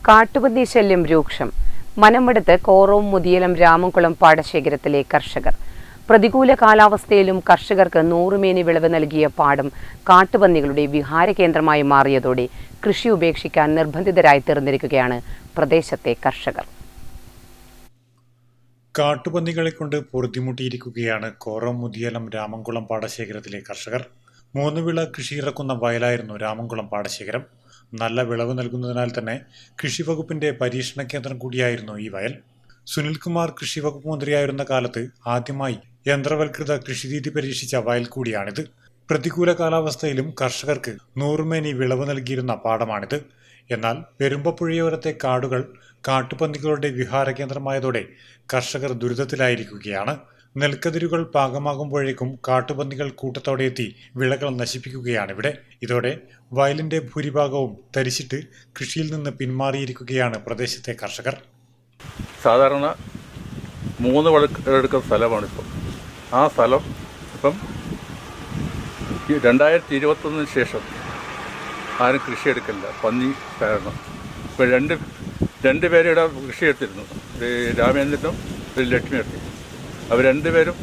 കാട്ടുപന്നി ശല്യം രൂക്ഷം. മനമെടുത്ത് കോറോം മുതിയലം രാമംകുളം പാടശേഖരത്തിലെ കർഷകർ. പ്രതികൂല കാലാവസ്ഥയിലും കർഷകർക്ക് നൂറുമേനി വിളവ് നൽകിയ പാടം കാട്ടുപന്നികളുടെ വിഹാര കേന്ദ്രമായി മാറിയതോടെ കൃഷി ഉപേക്ഷിക്കാൻ നിർബന്ധിതരായി തീർന്നിരിക്കുകയാണ് പ്രദേശത്തെ കർഷകർ. കാട്ടുപന്നികളെ കൊണ്ട് പൊറുതിമുട്ടിയിരിക്കുകയാണ് കോറോം മുതിയലം രാമംകുളം പാടശേഖരത്തിലെ കർഷകർ. 3 വിള കൃഷി ഇറക്കുന്ന വയലായിരുന്നു രാമംകുളം പാടശേഖരം. നല്ല വിളവ് നൽകുന്നതിനാൽ തന്നെ കൃഷി വകുപ്പിന്റെ പരീക്ഷണ കേന്ദ്രം കൂടിയായിരുന്നു ഈ വയൽ. സുനിൽകുമാർ കൃഷി വകുപ്പ് മന്ത്രിയായിരുന്ന കാലത്ത് ആദ്യമായി യന്ത്രവൽകൃത കൃഷിരീതി പരീക്ഷിച്ച വയൽ കൂടിയാണിത്. പ്രതികൂല കാലാവസ്ഥയിലും കർഷകർക്ക് നൂറുമേനി വിളവ് നൽകിയിരുന്ന പാടമാണിത്. എന്നാൽ പെരുമ്പപ്പുഴയോരത്തെ കാടുകൾ കാട്ടുപന്നികളുടെ വിഹാര കേന്ദ്രമായതോടെ കർഷകർ ദുരിതത്തിലായിരിക്കുകയാണ്. നെൽക്കതിരുകൾ പാകമാകുമ്പോഴേക്കും കാട്ടുപന്നികൾ കൂട്ടത്തോടെ എത്തി വിളകൾ നശിപ്പിക്കുകയാണിവിടെ. ഇതോടെ വയലിന്റെ ഭൂരിഭാഗവും തരിച്ചിട്ട് കൃഷിയിൽ നിന്ന് പിന്മാറിയിരിക്കുകയാണ് പ്രദേശത്തെ കർഷകർ. സാധാരണ 3 വിളക്കെടുക്കുന്ന സ്ഥലമാണിപ്പം. ആ സ്ഥലം ഇപ്പം 2021 ശേഷം ആരും കൃഷി എടുക്കില്ല, പന്നി കാരണം. ഇപ്പം രണ്ട് പേരുടെ കൃഷി എടുത്തിരുന്നു, ഒരു രാമേന്ദ്രനും ഒരു ലക്ഷ്മി എടുത്തു. അവർ രണ്ടുപേരും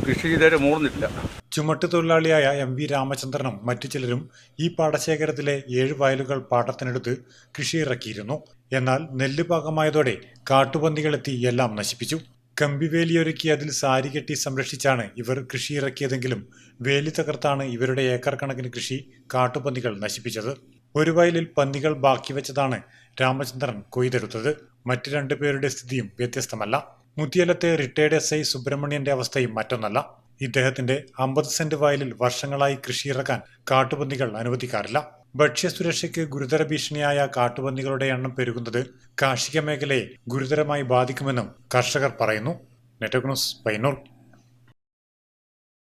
കൃഷി ചെയ്തവരെ മൂർന്നിട്ടില്ല. ചുമട്ട് തൊഴിലാളിയായ MV രാമചന്ദ്രനും മറ്റു ചിലരും ഈ പാടശേഖരത്തിലെ 7 വയലുകൾ പാട്ടത്തിനെടുത്ത് കൃഷി ഇറക്കിയിരുന്നു. എന്നാൽ നെല്ല് പാകമായതോടെ കാട്ടുപന്നികളെത്തി എല്ലാം നശിപ്പിച്ചു. കമ്പിവേലിയൊരുക്കി അതിൽ സാരി കെട്ടി സംരക്ഷിച്ചാണ് ഇവർ കൃഷി ഇറക്കിയതെങ്കിലും വേലി തകർത്താണ് ഇവരുടെ ഏക്കർ കണക്കിന് കൃഷി കാട്ടുപന്നികൾ നശിപ്പിച്ചത്. ഒരു വയലിൽ പന്നികൾ ബാക്കി വെച്ചതാണ് രാമചന്ദ്രൻ കൊയ്തെടുത്തത്. മറ്റു 2 പേരുടെ സ്ഥിതിയും വ്യത്യസ്തമല്ല. മുതിയലത്തെ റിട്ടയർഡ് SI സുബ്രഹ്മണ്യന്റെ അവസ്ഥയും മറ്റൊന്നല്ല. ഇദ്ദേഹത്തിന്റെ 50 സെന്റ് വയലിൽ വർഷങ്ങളായി കൃഷിയിറക്കാൻ കാട്ടുപന്നികൾ അനുവദിക്കാറില്ല. ഭക്ഷ്യസുരക്ഷയ്ക്ക് ഗുരുതര ഭീഷണിയായ കാട്ടുപന്നികളുടെ എണ്ണം പെരുകുന്നത് കാർഷിക മേഖലയെ ഗുരുതരമായി ബാധിക്കുമെന്നും കർഷകർ പറയുന്നു. Network news, Payyanur.